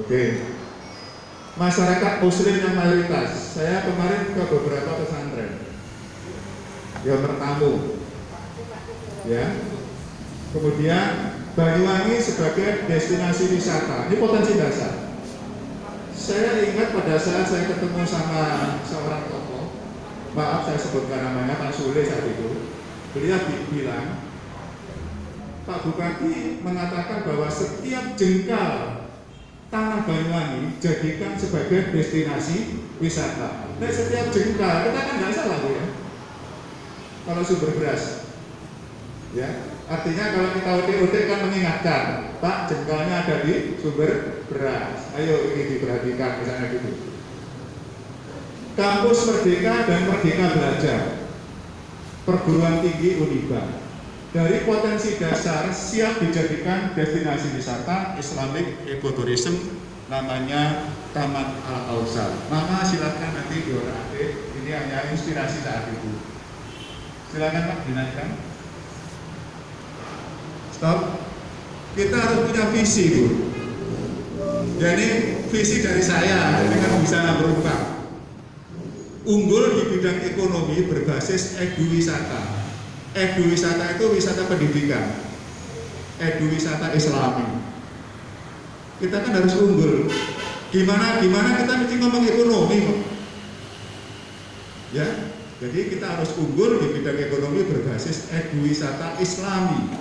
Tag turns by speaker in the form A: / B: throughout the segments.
A: Oke. Masyarakat Muslim yang mayoritas. Saya kemarin ke beberapa pesantren yang bertamu, ya. Kemudian Banyuwangi sebagai destinasi wisata. Ini potensi dasar. Saya ingat pada saat saya ketemu sama seorang tokoh, maaf saya sebutkan namanya, Pak Sule saat itu. Beliau bilang, Pak Bupati mengatakan bahwa setiap jengkal tanah Banyuwangi jadikan sebagai destinasi wisata. Nah, setiap jengkal, kita kan nggak salah ya. Kalau sumber beras, ya, artinya kalau kita OD kan mengingatkan, Pak, jengkalnya ada di sumber beras. Ayo ini diperhatikan, misalnya gitu. Kampus Merdeka dan Merdeka Belajar, perguruan tinggi Uniba, dari potensi dasar siap dijadikan destinasi wisata Islamic Ecotourism, namanya Taman Al-Kautsar. Nama silakan nanti diolah-atik, ini hanya inspirasi saat itu. Silakan Pak, dinaikkan. Stop. Kita harus punya visi, Bu. Jadi visi dari saya, ini kan bisa berubah. Unggul di bidang ekonomi berbasis eduwisata. Eduwisata itu wisata pendidikan. Eduwisata Islami. Kita kan harus unggul. Gimana kita mesti ngomong ekonomi kok. Ya. Jadi kita harus unggul di bidang ekonomi berbasis eduwisata Islami.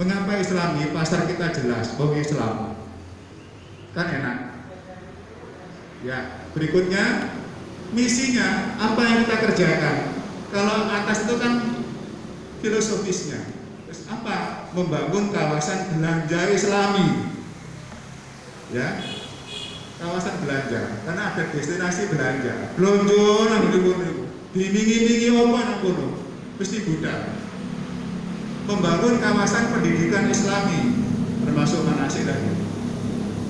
A: Mengapa Islami? Pasar kita jelas, bahwa Islam kan enak. Ya, berikutnya misinya apa yang kita kerjakan. Kalau atas itu kan filosofisnya. Terus apa? Membangun kawasan belanja Islami. Ya. Kawasan belanja, karena ada destinasi belanja. Blonjo nang ngono, dimingi-mingi apa nang kono, mesti budak. Membangun kawasan pendidikan Islami, termasuk manasik lagi.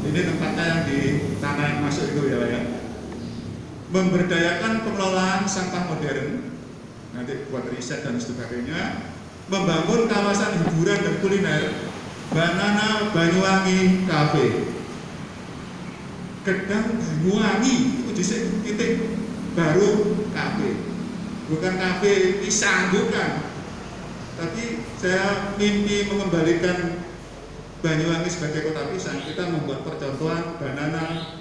A: Ini tempatnya yang di tanah yang masuk itu ya. Memberdayakan pengelolaan sampah modern, nanti buat riset dan sebagainya. Membangun kawasan hiburan dan kuliner, Banana Banyuwangi Cafe. Gedang Banyuwangi itu disebut titik baru kafe, bukan kafe pisang, bukan. Tapi saya mimpi mengembalikan Banyuwangi sebagai kota pisang. Kita membuat percontohan Banana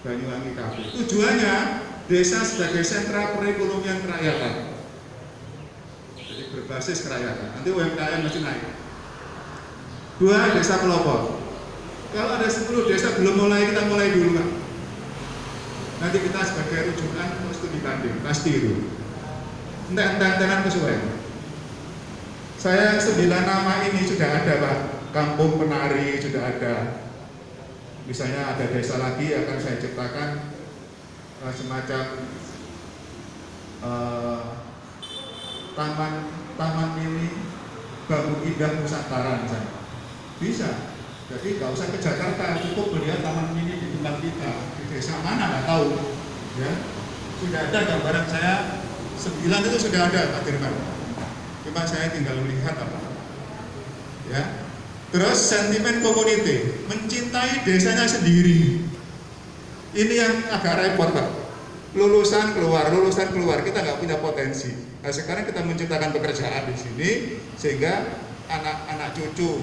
A: Banyuwangi Cafe. Tujuannya desa sebagai sentra perekonomian kerakyatan. Jadi berbasis kerakyatan. Nanti UMKM masih naik. 2, desa pelopor. Kalau ada 10 desa belum mulai, kita mulai dulu Pak. Nanti kita sebagai rujukan terus dibanding, pasti itu. Entah-entahan kesuwen. Saya 9 nama ini sudah ada Pak. Kampung Penari sudah ada. Misalnya ada desa lagi akan saya ciptakan semacam taman mini Bambu Indah Nusantara misalnya. Bisa. Jadi nggak usah ke Jakarta, cukup melihat taman mini di tempat kita, di desa mana nggak tahu, ya. Sudah ada gambaran saya 9 itu sudah ada Pak Dirman. Cuma saya tinggal melihat apa, ya. Terus sentimen community, mencintai desanya sendiri. Ini yang agak repot Pak. Lulusan keluar, kita nggak punya potensi. Nah, sekarang kita menciptakan pekerjaan di sini sehingga anak-anak cucu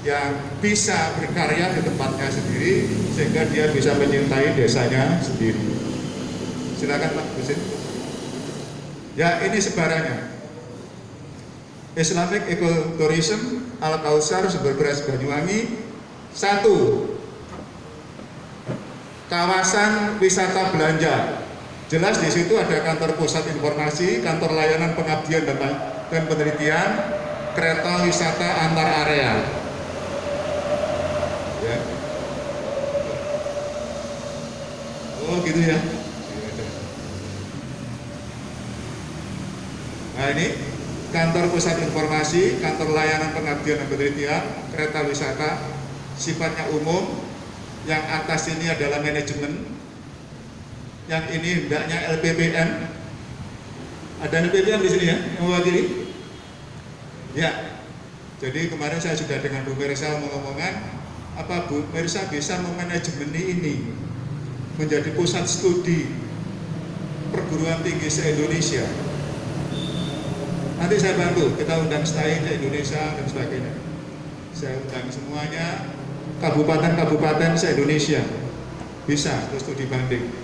A: yang bisa berkarya di tempatnya sendiri sehingga dia bisa mencintai desanya sendiri. Silakan Pak Husin. Ya, ini sebarannya. Islamic Ecotourism Al-Kautsar Sumber Beras Banyuwangi. 1. Kawasan wisata belanja. Jelas di situ ada kantor pusat informasi, kantor layanan pengabdian dan penelitian, kereta wisata antar area. Ya. Oh gitu ya. Nah ini kantor pusat informasi, kantor layanan pengabdian dan penelitian, kereta wisata, sifatnya umum. Yang atas ini adalah manajemen, yang ini hendaknya LPPM. Ada LPPM di sini ya, yang mewakili? Ya. Jadi kemarin saya sudah dengan Bu Mersal mengomongkan Apa Bu Mersa bisa memanajemen ini menjadi pusat studi perguruan tinggi se-Indonesia? Nanti saya bantu, kita undang STAI ke Indonesia dan sebagainya. Saya undang semuanya, kabupaten-kabupaten se-Indonesia bisa untuk studi banding.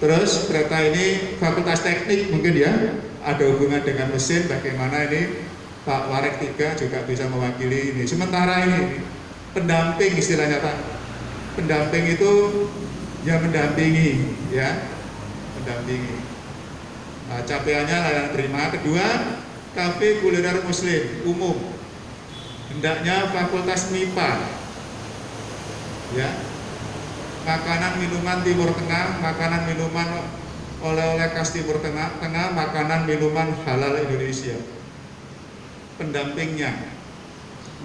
A: Terus ternyata ini fakultas teknik mungkin ya, ada hubungan dengan mesin, bagaimana ini Pak Warek 3 juga bisa mewakili ini. Sementara ini pendamping istilahnya Pak, pendamping itu ya mendampingi ya, mendampingi. Nah, capaiannya layanan terima. Kedua, kafe kuliner muslim umum, hendaknya fakultas MIPA ya, makanan minuman Timur Tengah, makanan minuman oleh-oleh khas Timur Tengah, makanan minuman halal Indonesia. Pendampingnya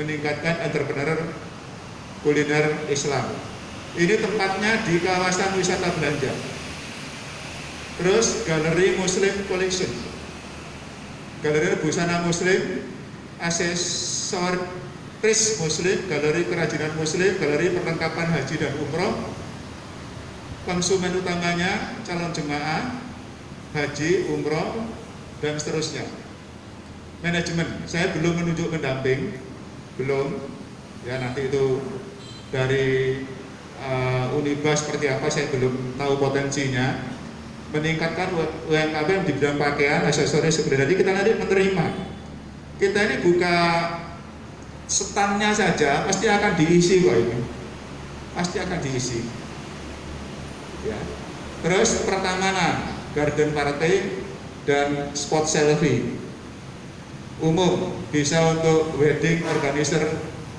A: meningkatkan entrepreneur kuliner Islam. Ini tempatnya di kawasan wisata belanja. Terus galeri Muslim Collection, galeri busana Muslim, aksesoris Muslim, galeri kerajinan Muslim, galeri perlengkapan haji dan umroh. Konsumen utamanya calon jemaah haji, umroh, dan seterusnya. Manajemen, saya belum menunjuk pendamping, belum. Ya nanti itu dari Unibas seperti apa saya belum tahu potensinya. Meningkatkan UMKM di bidang pakaian, aksesoris, jadi kita nanti menerima. Kita ini buka standnya saja, pasti akan diisi kok ini, pasti akan diisi. Ya. Terus pertamanan, garden party dan spot selfie umum, bisa untuk wedding organizer,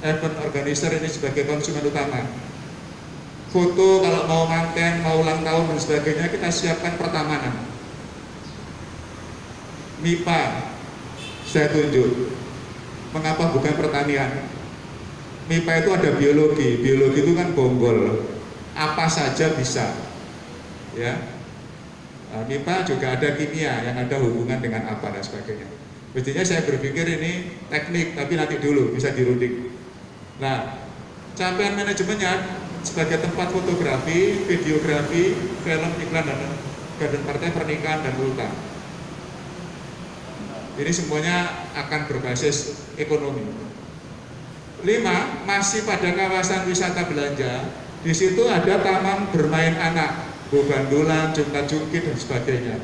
A: event organizer ini sebagai konsumen utama. Foto kalau mau manten, mau ulang tahun dan sebagainya kita siapkan pertamanan. MIPA saya tunjuk. Mengapa bukan pertanian? MIPA itu ada biologi, biologi itu kan bonggol, apa saja bisa. Ya, MIPA juga ada kimia yang ada hubungan dengan apa dan sebagainya. Mestinya saya berpikir ini teknik, tapi nanti dulu bisa dirunding. Nah, capaian manajemennya sebagai tempat fotografi, videografi, film, iklan, dan garden party, pernikahan dan ulta. Ini semuanya akan berbasis ekonomi. 5, masih pada kawasan wisata belanja. Di situ ada taman bermain anak, bobandolan, jungkat-jungkit dan sebagainya.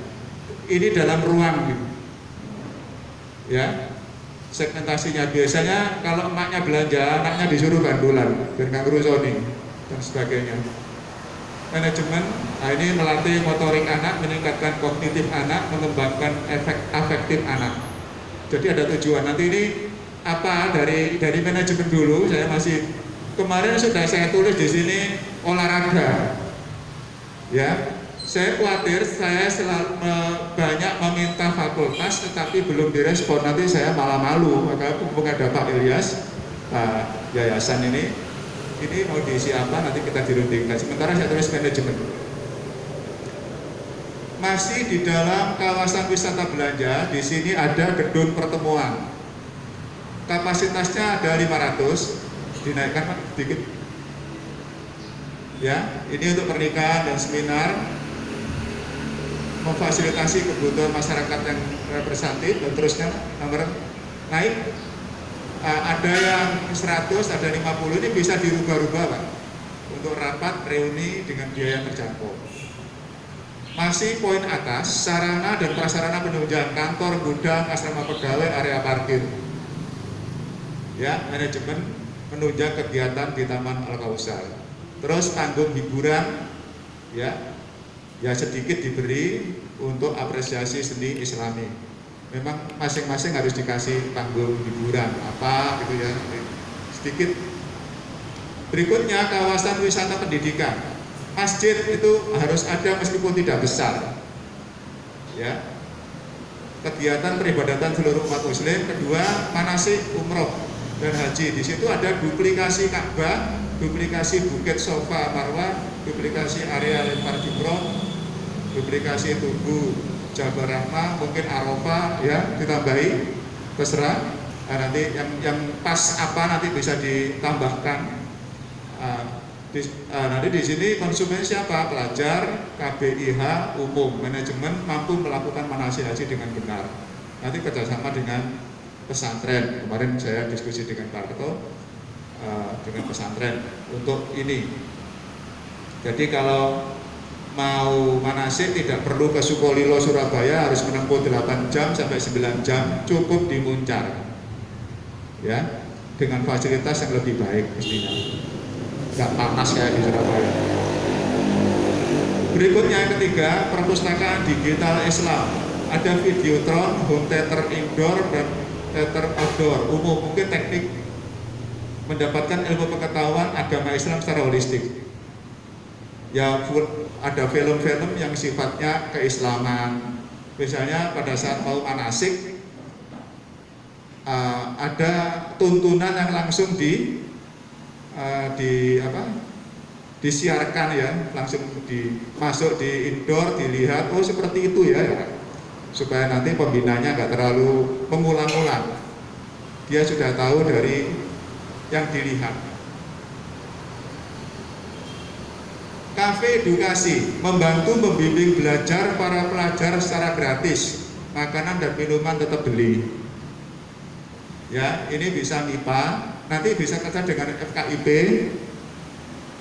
A: Ini dalam ruang gitu. Ya, segmentasinya biasanya kalau emaknya belanja, anaknya disuruh bandolan, biar nggak ngerusoni dan sebagainya. Manajemen, nah ini melatih motorik anak, meningkatkan kognitif anak, mengembangkan efek afektif anak. Jadi ada tujuan. Nanti ini apa dari manajemen dulu, saya masih kemarin sudah saya tulis di sini olahraga. Ya, saya khawatir saya selalu banyak meminta fakultas tetapi belum direspon, nanti saya malah malu. Maka mumpung ada Pak Ilyas, yayasan ini mau diisi apa nanti kita dirundingkan. Sementara saya tulis manajemen. Masih di dalam kawasan wisata belanja, di sini ada gedung pertemuan. Kapasitasnya ada 500, dinaikkan Pak sedikit. Ya, ini untuk pernikahan dan seminar, memfasilitasi kebutuhan masyarakat yang representatif dan terusnya nomor naik. Ada yang 100, ada 50, ini bisa dirubah-rubah Pak untuk rapat, reuni dengan biaya yang terjangkau. Masih poin atas, sarana dan prasarana penunjang kantor, gudang, asrama pegawai, area parkir. Ya, manajemen menunjang kegiatan di Taman Al-Kausar. Terus panggung hiburan, ya sedikit diberi untuk apresiasi seni Islami. Memang masing-masing harus dikasih panggung hiburan apa gitu ya, sedikit. Berikutnya kawasan wisata pendidikan. Masjid itu harus ada meskipun tidak besar. Ya. Kegiatan peribadatan seluruh umat muslim. Kedua, manasik umroh dan haji. Di situ ada duplikasi Ka'bah, duplikasi Bukit Sofa Marwah, duplikasi area lempar jumroh, duplikasi Tugu Jabal Rahmah, mungkin Arafah ya ditambahi, terserah. Nah, nanti yang pas apa nanti bisa ditambahkan. Nanti di sini konsumen siapa? Pelajar, KBIH, umum, manajemen mampu melakukan manasik haji dengan benar. Nanti kerjasama dengan pesantren. Kemarin saya diskusi dengan Pak Ketua dengan pesantren untuk ini. Jadi kalau mau manasik tidak perlu ke Sukolilo Surabaya, harus menempuh 8 jam sampai 9 jam, cukup di Muncar. Ya, dengan fasilitas yang lebih baik mestinya. Nggak panas kayak di Surabaya. Berikutnya yang ketiga, perpustakaan digital Islam. Ada videotron, home theater indoor dan theater outdoor. Umum, mungkin teknik mendapatkan ilmu pengetahuan agama Islam secara holistik. Ya, ada film-film yang sifatnya keislaman. Misalnya pada saat mau manasik, ada tuntunan yang langsung disiarkan ya, langsung masuk di indoor, dilihat, oh seperti itu ya, supaya nanti pembinanya nggak terlalu mengulang-ulang, dia sudah tahu dari yang dilihat. Kafe edukasi membantu membimbing belajar para pelajar secara gratis, makanan dan minuman tetap beli. Ya, ini bisa MIPA, nanti bisa kerja dengan FKIP,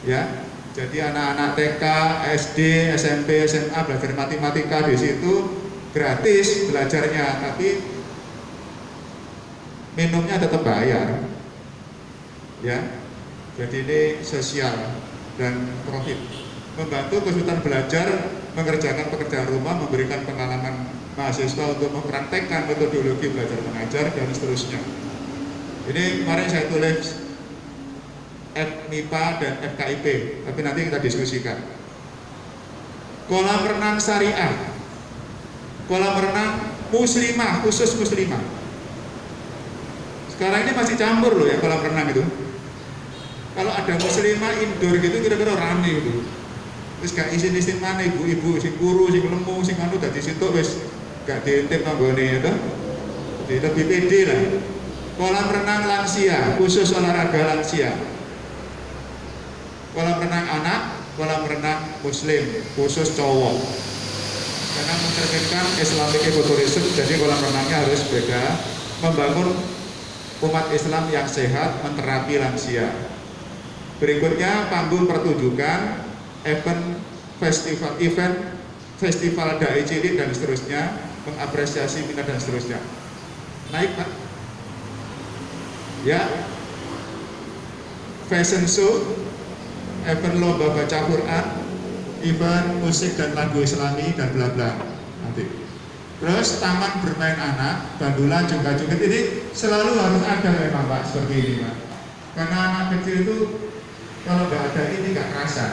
A: ya. Jadi anak-anak TK, SD, SMP, SMA belajar matematika di situ gratis belajarnya, tapi minumnya tetap bayar, ya. Jadi ini sosial dan profit. Membantu kesulitan belajar, mengerjakan pekerjaan rumah, memberikan pengalaman mahasiswa untuk mempraktekkan metodologi belajar mengajar dan seterusnya. Ini kemarin saya tulis FMIPA dan FKIP, tapi nanti kita diskusikan. Kolam renang syariah, kolam renang muslimah, khusus muslimah. Sekarang ini masih campur loh ya kolam renang itu. Kalau ada muslimah indoor gitu kira-kira rame gitu. Terus gak izin mana ibu-ibu, sing guru, sing lemu, sing anu dadi situ wis gak diintip nanggone ya toh. Jadi lebih pede lah. Kolam renang lansia, khusus olahraga lansia. Kolam renang anak, kolam renang muslim, khusus cowok. Karena mencerminkan Islamic ecotourism, jadi kolam renangnya harus beda, membangun umat Islam yang sehat, menterapi lansia. Berikutnya panggung pertunjukan, event festival dai cilik dan seterusnya, mengapresiasi minat dan seterusnya. Naik Pak. Ya. Fashion show, event lomba baca Quran, event musik dan lagu Islami dan bla bla nanti. Terus taman bermain anak, bandulan, joget-joget ini selalu harus ada memang Pak, seperti ini Pak. Karena anak kecil itu kalau nggak ada ini nggak kerasa.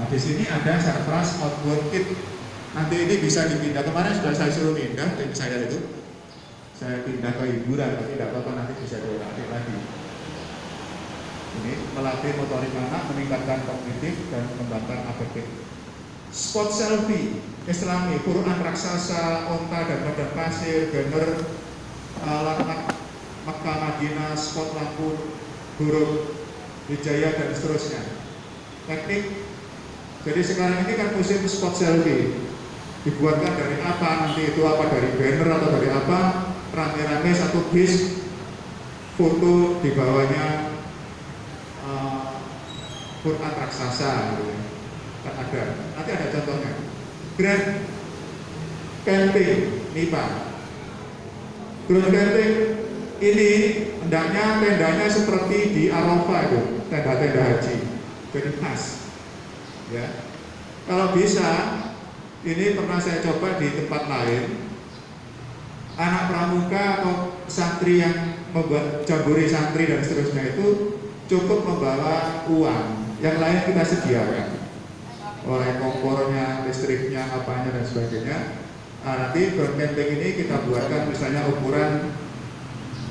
A: Nah di sini ada surprise outboard kit. Nanti ini bisa dipindah. Kemarin sudah saya suruh pindah, tim saya itu. Saya pindah ke hiburan, tapi tidak apa-apa nanti bisa diulangi lagi. Ini melatih motorik anak, meningkatkan kognitif dan mengembangkan afektif. Spot selfie, Islami, Quran raksasa, onta dan padang pasir, banner, laknat Makkah Madinah, spot lampu, huruf Hijayah dan seterusnya. Teknik. Jadi sekarang ini kan musim spot selfie. Dibuatkan dari apa? Nanti itu apa? Dari banner atau dari apa? Rame-rame satu bis, foto di bawahnya Quran raksasa gitu ya. Kan ada. Nanti ada contohnya. Grand camping MIPA. Grand camping ini hendaknya tendanya seperti di Arafah itu, tenda-tenda haji. Jadi khas. Ya. Kalau bisa, ini pernah saya coba di tempat lain. Anak pramuka atau santri yang membuat jambore santri dan seterusnya itu cukup membawa uang. Yang lain kita sediakan. Oleh kompornya, listriknya, apanya dan sebagainya. Nah, nanti ground camping ini kita buatkan misalnya ukuran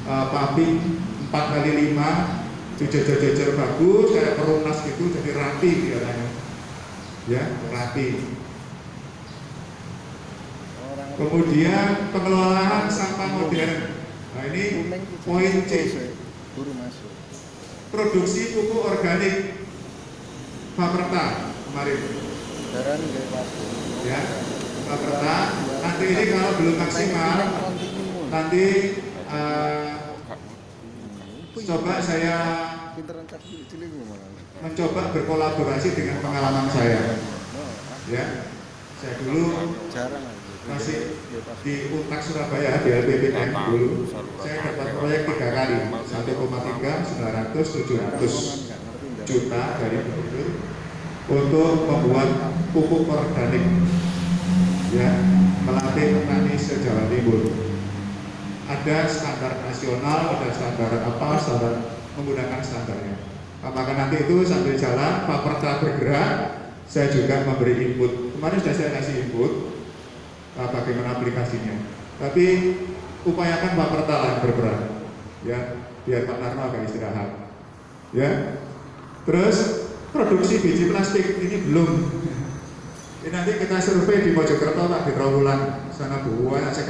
A: paving 4x5, jejer-jejer bagus, kayak perumnas gitu, jadi rapi biasanya. Ya, rapi. Kemudian pengelolaan sampah modern. Nah ini poin C. Produksi pupuk organik Paperta kemarin. Ya, Paperta. Nanti ini kalau belum maksimal, nanti coba saya mencoba berkolaborasi dengan pengalaman saya. Ya, saya dulu masih di Untak Surabaya, di LPPM dulu, saya dapat proyek 3 kali, 1,3, 900, 700 juta dari gubernur untuk membuat pupuk organik, ya, melatih petani se-Jawa Timur. Ada standar nasional, ada standar apa, standar menggunakan standarnya. Maka nanti itu sambil jalan, Paperta bergerak, saya juga memberi input. Kemarin sudah saya kasih input bagaimana aplikasinya. Tapi upayakan Paperta lah berperan, ya, biar Pak Narno agak istirahat. Ya, terus produksi biji plastik ini belum. Ini nanti kita survei di Mojokerto, Pak, di Trawulan sana banyak sekali.